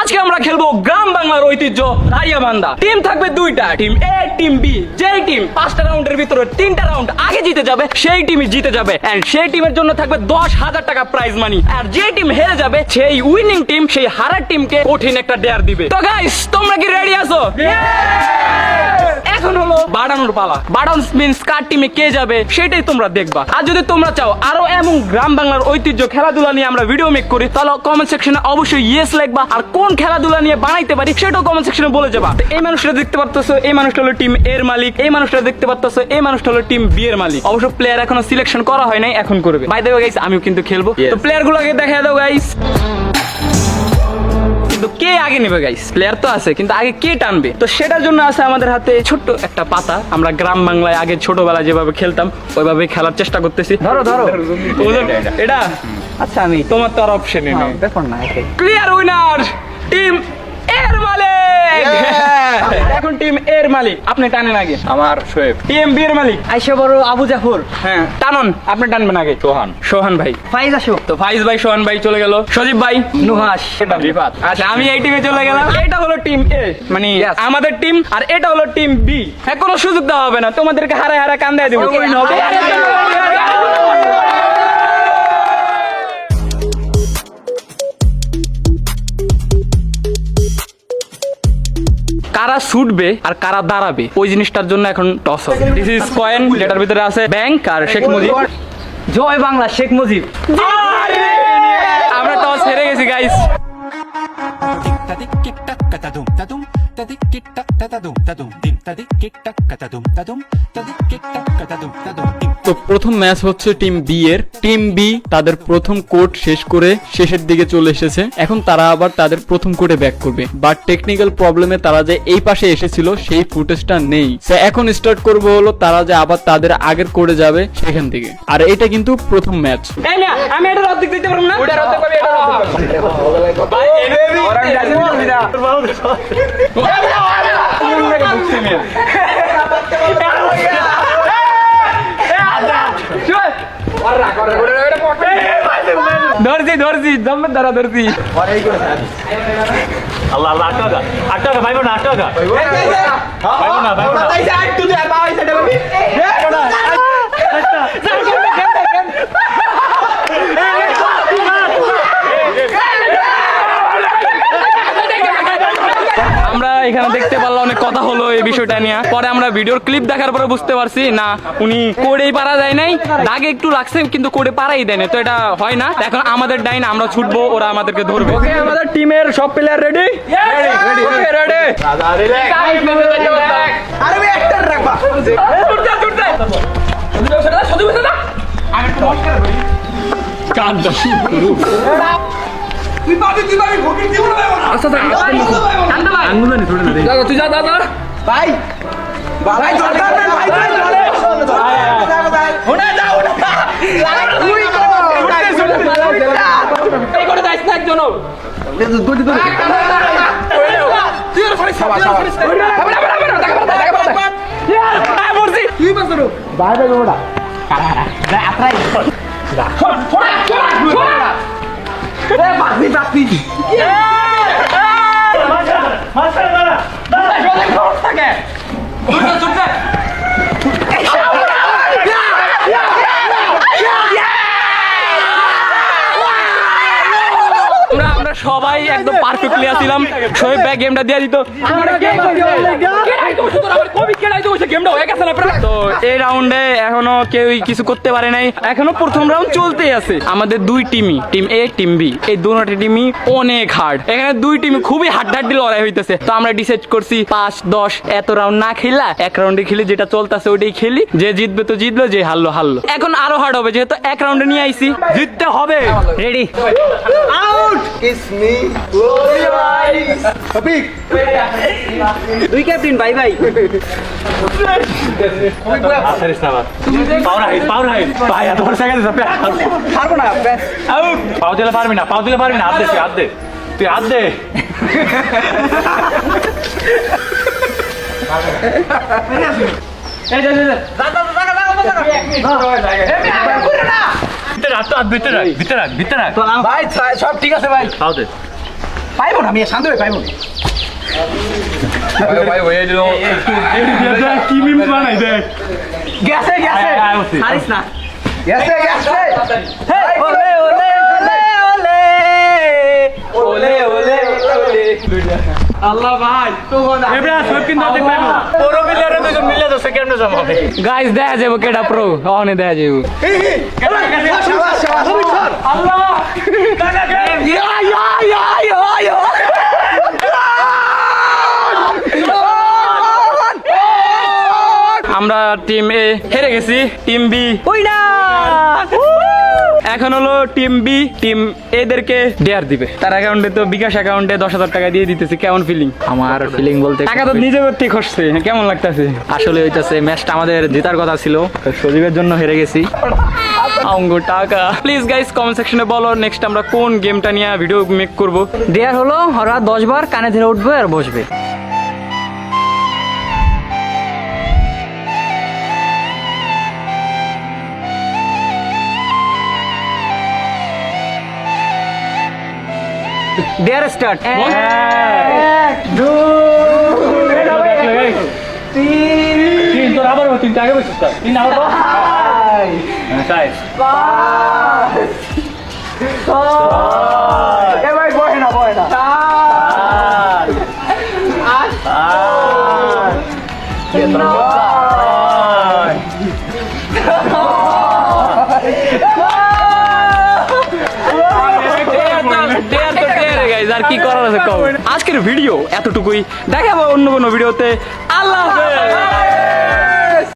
আজকে আমরা খেলবো গ্রাম বাংলার ঐতিহ্য হারিয়াবান্ধা। টিম থাকবে দুইটা, টিম এ টিম বি। যেই টিম 5টা রাউন্ডের ভিতরে 3টা রাউন্ড আগে জিতে যাবে সেই টিমই জিতে যাবে, এন্ড সেই টিমের জন্য থাকবে 10,000 টাকা প্রাইজ মানি। আর যে টিম হেরে যাবে সেই উইনিং টিম সেই হারার টিমকে কঠিন একটা ডেয়ার দিবে। তো গাইস, তোমরা কি রেডি আছো? এখন হলো বাড়ানোর পালা। বাড়ানো মিন্স কার টিমে কে যাবে সেটাই তোমরা দেখবা। আর যদি তোমরা চাও আরো এমন গ্রাম বাংলার ঐতিহ্য খেলাধুলা নিয়ে আমরা ভিডিও মেক করি, তাহলে কমেন্ট সেকশনে অবশ্যই ইয়েস লিখবা। আর কোন খেলাধুলা নিয়ে বানাইতে পারি সেটাও কমেন্ট সেকশনে বলে যাবা। এই মানুষটা দেখতে পারতেছো, এই মানুষটা হলো টিম এর মালিক। এই মানুষটা দেখতে পারতেছো, এই মানুষটা হলো টিম বি এর মালিক। অবশ্য প্লেয়ার এখনো সিলেকশন করা হয় নাই, এখন করবে। বাই দ্য ওয়ে গাইস, আমিও কিন্তু খেলবো। তো প্লেয়ার গুলোকে দেখাই দাও গাইস। কিন্তু কে আগে নেবে গাইস? প্লেয়ার তো আছে, কিন্তু আগে কে টানবে? তো সেটার জন্য আছে আমাদের হাতে ছোট্ট একটা পাতা। আমরা গ্রাম বাংলায় আগে ছোটবেলায় যেভাবে খেলতাম ওইভাবে খেলার চেষ্টা করতেছি। ধরো ধরো এটা। আচ্ছা, আমি তোমার তো আর অপশনই নেই। দেখো না, ক্লিয়ার উইনার টিম এর মালিক। এখন টিম এর মালিক আপনি টানেন আগে। আমার শোয়েব। টিম বি এর মালিক আইসা বড় আবু জাফর। হ্যাঁ, টানুন। আপনি টানবেন আগে। সোহান ভাই। ফাইজ আসো। তো ফাইজ ভাই, সোহান ভাই চলে গেল। সজীব ভাই, নুহাস, রিফাত। আচ্ছা, আমি এই টিমে চলে গেলাম। এটা হলো টিম এ, মানে আমাদের টিম। আর এটা হলো টিম বি। হ্যাঁ, কোনো সুযোগ দেওয়া হবে না, তোমাদেরকে হারায় হারায় কান্দায় দেবো। কারা ছুটবে আর কারা দাঁড়াবে ওই জিনিসটার জন্য এখন টস হবে। দিস ইজ কয়েন, যেটার ভিতরে আছে ব্যাংক আর শেখ মুজিব। জয় বাংলা, শেখ মুজিব। আমরা টস হেরে গেছি গাইস। তো প্রথম ম্যাচ হচ্ছে টিম বি এর। টিম বি তাদের প্রথম কোর্ট শেষ করে শেষের দিকে চলে এসেছে। এখন তারা আবার তাদের প্রথম কোর্টে ব্যাক করবে, বাট টেকনিক্যাল প্রবলেমে তারা যে এই পাশে এসেছিল সেই ফুটেজটা নেই। এখন স্টার্ট করবো হলো তারা যে আবার তাদের আগের কোর্টে যাবে সেখান থেকে। আর এটা কিন্তু প্রথম ম্যাচ। আমি এটা অর্ধেক দিতে পারবো না। ধরছি জম্মের দ্বারা ধরছি। আল্লাহ আল্লাহ, 8 টাকা 8 টাকা ভাইবো না, 8 টাকা ভাইবো না, ভাইবো না। আমরা এখানে দেখতে পারলাম অনেক কথা হলো এই বিষয়টা নিয়ে। পরে আমরা ভিডিওর ক্লিপ দেখার পরে বুঝতে পারছি না, উনি কোডেই পারা যায় নাই। দাগে একটু লাগছে কিন্তু কোডে পারাই দেয় না। তো এটা হয় না। এখন আমাদের ডাইন, আমরা ছুটবো, ওরা আমাদেরকে ধরবে। ওকে, আমাদের টিমের সব প্লেয়ার রেডি? রেডি। ওকে, রেডি। আরে ভাই, একটা রাখবা। তুই পাবি ভোট দিব না। আচ্ছা তুই যা দাদা ভাই ভাই দরকার নেই ভাই ওনা যাও তুই এই করে দাইছ না একজন দুই তুই সরি ভাই বলছি তুই বসরো ভাই ওটা যা আত্রাই বাপি আমরা সবাই একদম পারফেক্টলি আসছিলাম। শোয়েব ভাই গেমটা দিয়ে দিত। তো এই রাউন্ডে এখনো কেউই কিছু করতে পারে নাই। এখনো প্রথম রাউন্ড চলতেই আছে। আমাদের দুই টিমই, টিম এ টিম বি, এই দুটো টিমই অনেক হার্ড। এখানে দুই টিম খুবই হাড্ডাহাড্ডি লড়াই হইতেছে। তো আমরা ডিসাইড করছি 5-10 এত রাউন্ড না খেলা এক রাউন্ডে খেলি, যেটা চলতেছে ওইটাই খেলি। যে জিতবে তো জিতলো, যে হারলো হারলো। এখন আরো হার্ড হবে, যেহেতু এক রাউন্ডে নিয়ে আইছি, জিততে হবে। Ready? Out is me topic দুই ক্যাপ্টেন। Bye bye. ভাই এত বড় সেকেন্ড পারবো না। পাও দিলে পারবি না, পাও দিলে পারবি না। হাত দে, হাত দে, তুই হাত দে। ভাই সব ঠিক আছে ভাই। পাও দে। পাইবো না, মেয়ে শান্ত হয়ে পাইবো না। কি মিম বানাই দেখ গেছে গেছে হারিস না গেছে গেছে ওলে ওলে ওলে ওলে ওলে আল্লাহ ভাই এবরা সব কিন্তু দেখ পাইবো পুরো প্লেয়ারে দুজন মিলে যাচ্ছে কেমনে জমাবে গাইস দেখা যাবো কেডা প্রো অনে দেখা যাবো শাবাশ শাবাশ আল্লাহ ইয়া ইয়া ইয়া ইয়া আমরা টিম এ হেরে গেছি, টিম বি এখন হলো টিম বি টিম এদেরকে ডেয়ার দিবে। তার অ্যাকাউন্টে তো বিকাশ অ্যাকাউন্টে 10,000 টাকা দিয়ে দিতেছে। কেমন ফিলিং? আমার ফিলিং বলতে টাকা তো নিজে করতে খসছে, কেমন লাগতেছে? আসলে হইতাছে ম্যাচটা আমাদের জেতার কথা ছিল, তো সজীবের জন্য হেরে গেছি। অঙ্গ টাকা। প্লিজ গাইস কমেন্ট সেকশনে বলো নেক্সট আমরা কোন গেমটা নিয়ে ভিডিও মেক করব। ডেয়ার হলো ওরা 10 বার কানে ধরে উঠবে আর বসবে। Dare start. তিন তোর আবার তিনটা আগে বসছিস তিন আবার তাই এ ভাই বহে না বহে না আর কি করার আছে কও। আজকের ভিডিও এতটুকুই, দেখাবো অন্য কোনো ভিডিওতে। আল্লাহ হাফেজ।